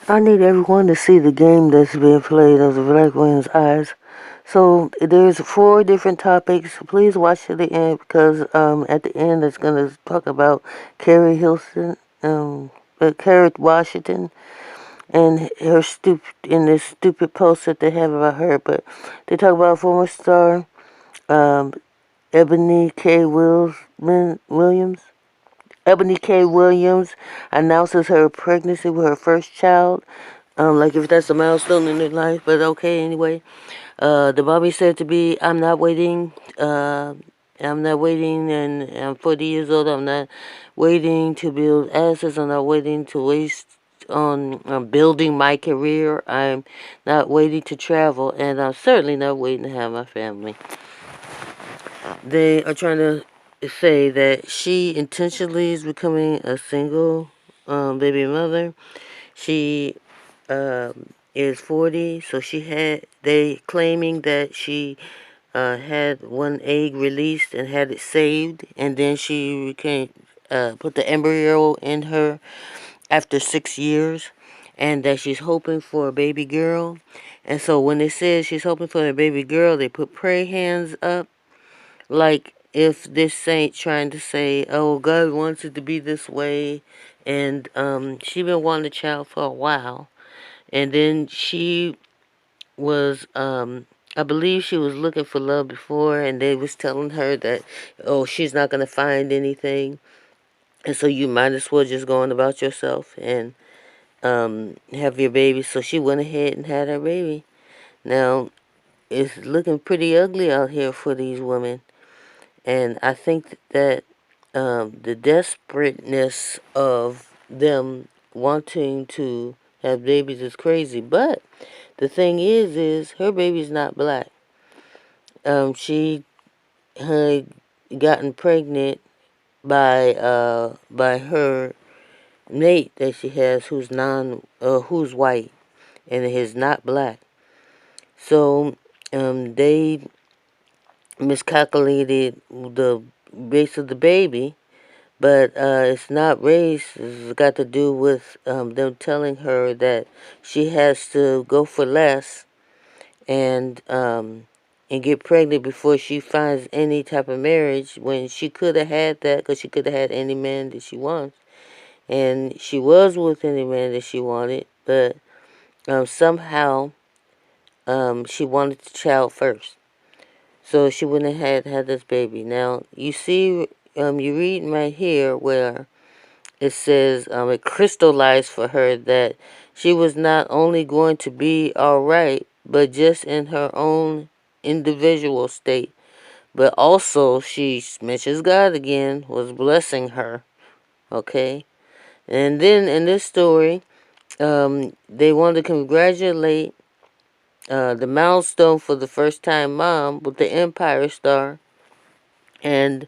I need everyone to see the game that's being played of the Black Women's Eyes. So there's 4 different topics. Please watch to the end because at the end it's gonna talk about Carrie Hilson, Carrie Washington, and her in this stupid post that they have about her. But they talk about former star um, Ebony K. Williams. Ebony K. Williams announces her pregnancy with her first child. Like if that's a milestone in their life, but okay anyway. The Bobby said to be, I'm not waiting. I'm not waiting, and I'm 40 years old. I'm not waiting to build assets. I'm not waiting to waste on building my career. I'm not waiting to travel, and I'm certainly not waiting to have my family. They are trying to say that she intentionally is becoming a single baby mother. She is 40, so they claiming that she had one egg released and had it saved, and then she put the embryo in her after 6 years, and that she's hoping for a baby girl. And so when it says she's hoping for a baby girl, they put prayer hands up, like if this saint trying to say, "Oh, God wants it to be this way," and she been wanting a child for a while, and then she was I believe she was looking for love before, and they was telling her that, oh, she's not gonna find anything, and so you might as well just go on about yourself and have your baby. So she went ahead and had her baby. Now it's looking pretty ugly out here for these women, and I think that the desperateness of them wanting to have babies is crazy. But the thing is her baby's not black. She had gotten pregnant by her mate that she has, who's white, and is not black. So they miscalculated the race of the baby, but it's not race. It's got to do with them telling her that she has to go for less and get pregnant before she finds any type of marriage, when she could have had that, because she could have had any man that she wants, and she was with any man that she wanted, but somehow she wanted the child first, so she wouldn't have had this baby. Now you see, you read right here where it says it crystallized for her that she was not only going to be alright, but just in her own individual state. But also, she mentions God again, was blessing her. Okay? And then in this story, they want to congratulate the milestone for the first time mom with the Empire Star. And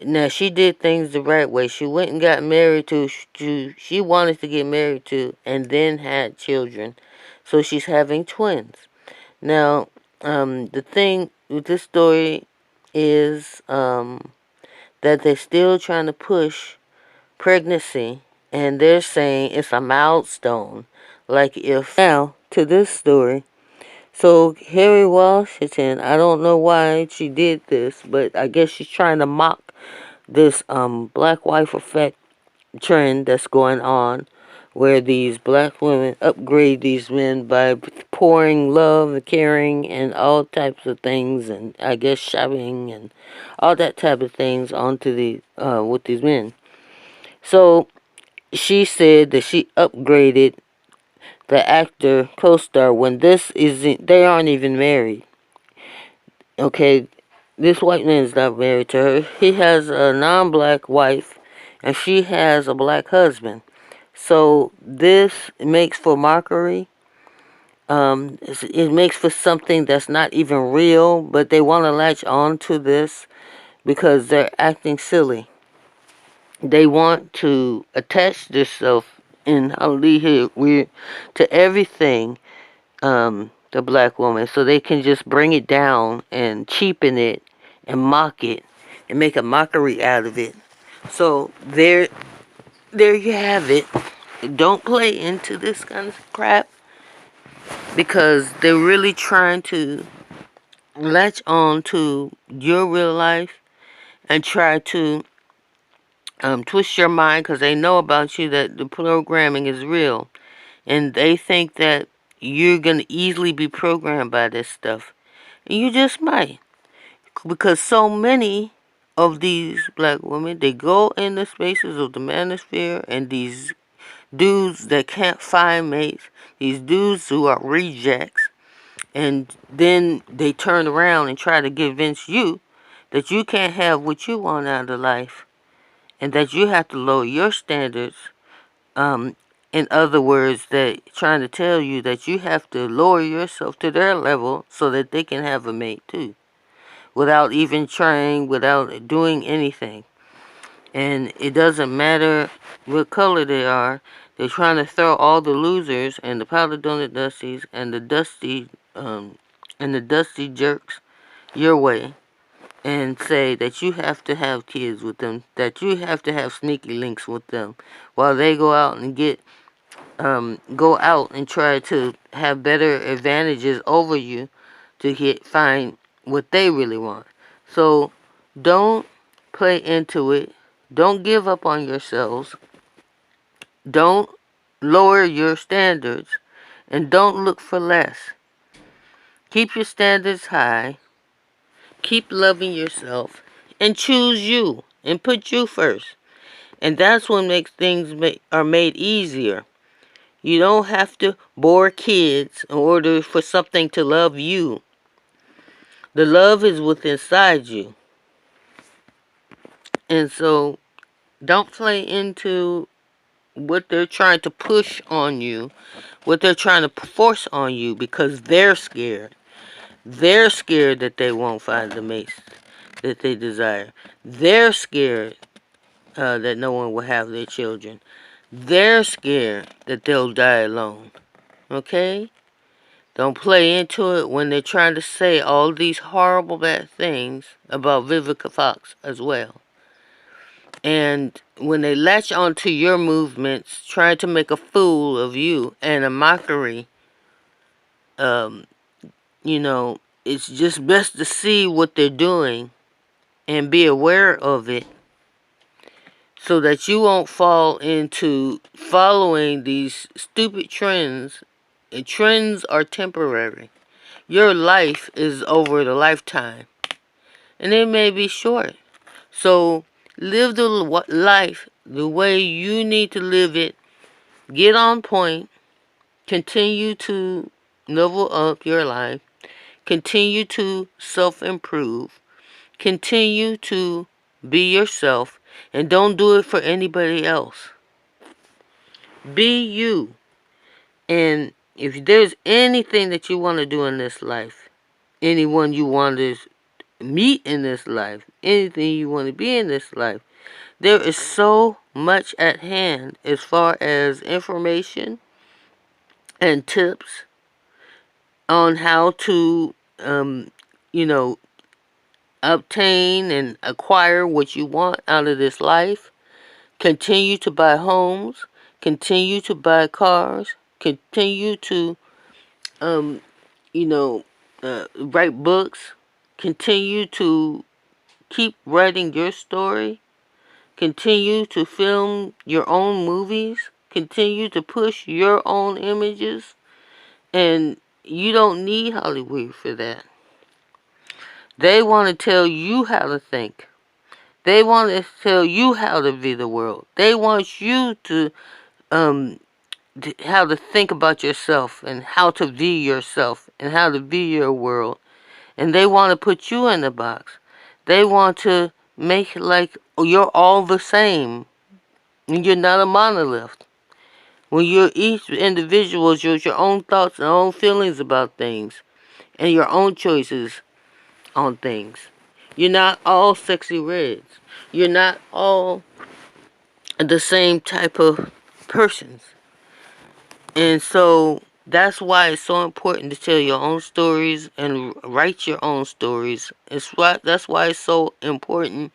now she did things the right way. She went and got married to she wanted to get married to, and then had children. So she's having twins. Now, the thing with this story is that they're still trying to push pregnancy, and they're saying it's a milestone. Like if now to this story. So Harry Washington, I don't know why she did this, but I guess she's trying to mock this black wife effect trend that's going on, where these black women upgrade these men by pouring love and caring and all types of things, and I guess shopping and all that type of things onto the with these men. So she said that she upgraded the actor co-star when this isn't. They aren't even married. Okay, this white man is not married to her. He has a non-black wife, and she has a black husband. So this makes for mockery. It makes for something that's not even real, but they want to latch on to this because they're acting silly. They want to attach themselves in hallelujah to everything, the black woman, so they can just bring it down and cheapen it and mock it and make a mockery out of it. So there you have it. don't play into this kind of crap, because they're really trying to latch on to your real life and try to twist your mind, because they know about you that the programming is real, and they think that you're going to easily be programmed by this stuff. And you just might, because so many of these black women, they go in the spaces of the manosphere, and these dudes that can't find mates, these dudes who are rejects, and then they turn around and try to convince you that you can't have what you want out of life, and that you have to lower your standards. Um, in other words, that trying to tell you that you have to lower yourself to their level so that they can have a mate too, without even trying, without doing anything. And it doesn't matter what color they are. They're trying to throw all the losers and the powder donut dusties and the dusty jerks your way, and say that you have to have kids with them, that you have to have sneaky links with them, while they go out and try to have better advantages over you to find what they really want. So don't play into it. Don't give up on yourselves. Don't lower your standards, and don't look for less. Keep your standards high. Keep loving yourself, and choose you, and put you first. And that's what makes things are made easier. You don't have to bore kids in order for something to love you. The love is within inside you. And so don't play into what they're trying to push on you, what they're trying to force on you, because they're scared. They're scared that they won't find the mates that they desire. They're scared that no one will have their children. They're scared that they'll die alone. Okay? Don't play into it when they're trying to say all these horrible bad things about Vivica Fox as well. And when they latch onto your movements, trying to make a fool of you and a mockery, um, it's just best to see what they're doing and be aware of it, so that you won't fall into following these stupid trends. And trends are temporary. Your life is over the lifetime, and it may be short. So live the life the way you need to live it. Get on point. Continue to level up your life. Continue to self-improve. Continue to be yourself, and don't do it for anybody else. Be you. And if there's anything that you want to do in this life, anyone you want to meet in this life, anything you want to be in this life, there is so much at hand as far as information and tips on how to, you know, obtain and acquire what you want out of this life. Continue to buy homes. Continue to buy cars. Continue to, um, write books. Continue to keep writing your story. Continue to film your own movies. Continue to push your own images. And you don't need Hollywood for that. They want to tell you how to think. They want to tell you how to view the world. They want you to how to think about yourself, and how to view yourself, and how to view your world. And they want to put you in the box. They want to make it like you're all the same. And you're not a monolith. When you're each individual, you're your own thoughts and own feelings about things, and your own choices on things. You're not all sexy reds. You're not all the same type of persons. And so that's why it's so important to tell your own stories and write your own stories. That's why it's so important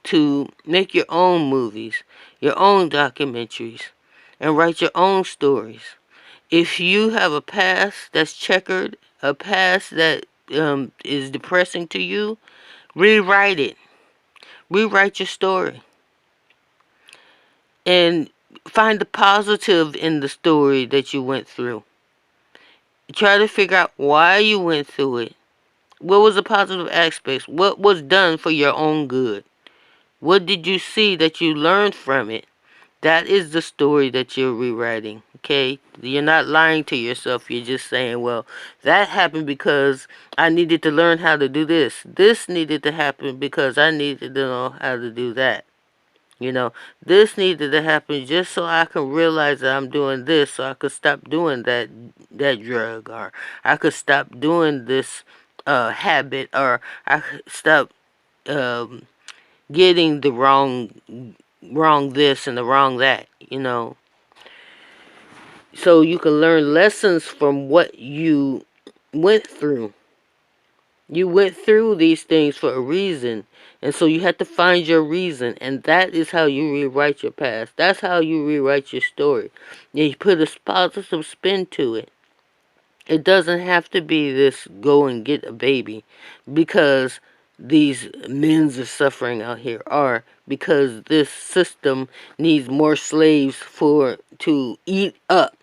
to make your own movies, your own documentaries, and write your own stories. If you have a past that's checkered, a past that is depressing to you, rewrite it. Rewrite your story. And find the positive in the story that you went through. Try to figure out why you went through it. What was the positive aspects? What was done for your own good? What did you see that you learned from it? That is the story that you're rewriting, okay? You're not lying to yourself. You're just saying, well, that happened because I needed to learn how to do this. This needed to happen because I needed to know how to do that. You know, this needed to happen just so I can realize that I'm doing this, so I could stop doing that drug, or I could stop doing this habit, or I could stop getting the wrong this and the wrong that, you know. So you can learn lessons from what you went through. You went through these things for a reason. And so you have to find your reason. And that is how you rewrite your past. That's how you rewrite your story. You put a positive spin to it. It doesn't have to be this go and get a baby because these men's are suffering out here, or because this system needs more slaves to eat up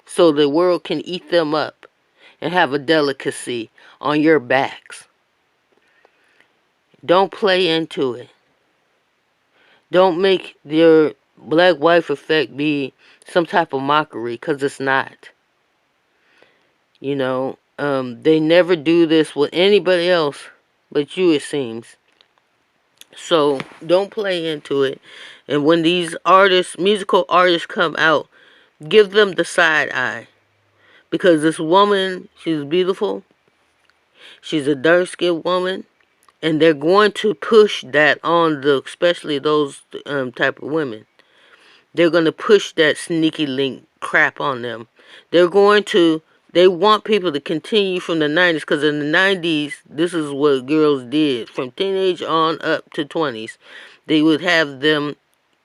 so the world can eat them up and have a delicacy on your backs. Don't play into it. Don't make your black wife effect be some type of mockery, because it's not. You know, they never do this with anybody else but you, it seems. So don't play into it. And when these artists, musical artists, come out, give them the side eye. Because this woman, she's beautiful. She's a dark-skinned woman. And they're going to push that on especially those type of women. They're going to push that sneaky link crap on them. They want people to continue from the 90s, because in the 90s, this is what girls did. From teenage on up to 20s, they would have them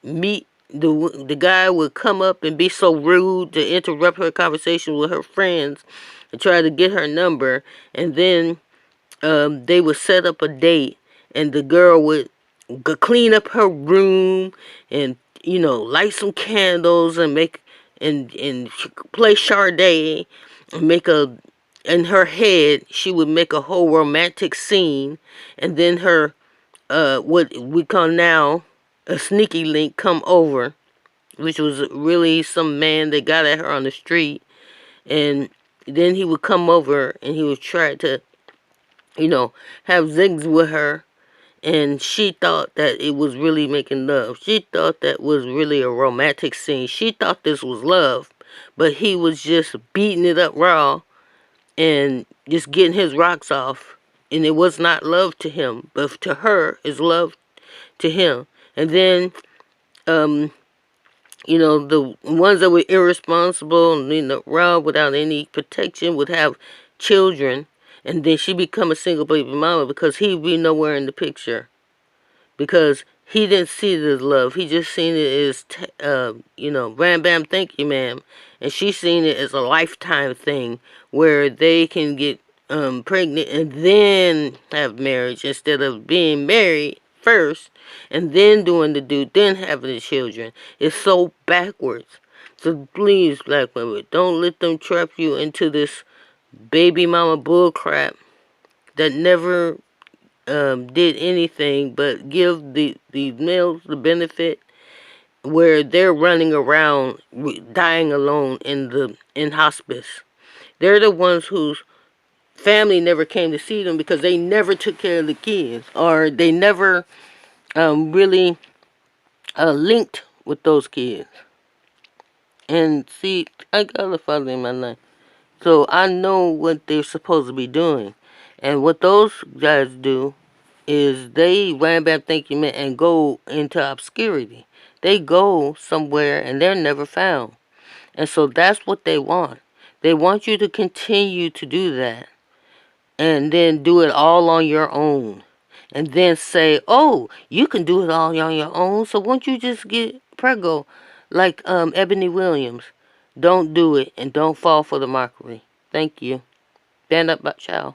meet, the guy would come up and be so rude to interrupt her conversation with her friends and try to get her number, and then they would set up a date, and the girl would clean up her room and, you know, light some candles and and play Sade and in her head she would make a whole romantic scene, and then her what we call now a sneaky link come over, which was really some man that got at her on the street, and then he would come over and he would try to, you know, have zigs with her, and she thought that it was really making love. She thought that was really a romantic scene. She thought this was love, but he was just beating it up raw and just getting his rocks off, and it was not love to him, but to her is love to him. And then you know, the ones that were irresponsible and, you know, raw without any protection would have children, and then she become a single baby mama because he'd be nowhere in the picture, because he didn't see it as love. He just seen it as you know, bam bam thank you ma'am, and she seen it as a lifetime thing where they can get pregnant and then have marriage, instead of being married first and then doing the dude, then having the children. It's so backwards. So please, black women, don't let them trap you into this baby mama bull crap that never did anything but give the males the benefit, where they're running around dying alone in hospice. They're the ones whose family never came to see them because they never took care of the kids, or they never really linked with those kids. And see, I got a father in my life, so I know what they're supposed to be doing. And what those guys do is they ran back thinking and go into obscurity. They go somewhere and they're never found. And so that's what they want. They want you to continue to do that, and then do it all on your own. And then say, oh, you can do it all on your own, so won't you just get preggo Like Ebony Williams. Don't do it and don't fall for the mockery. Thank you. Stand up, ciao.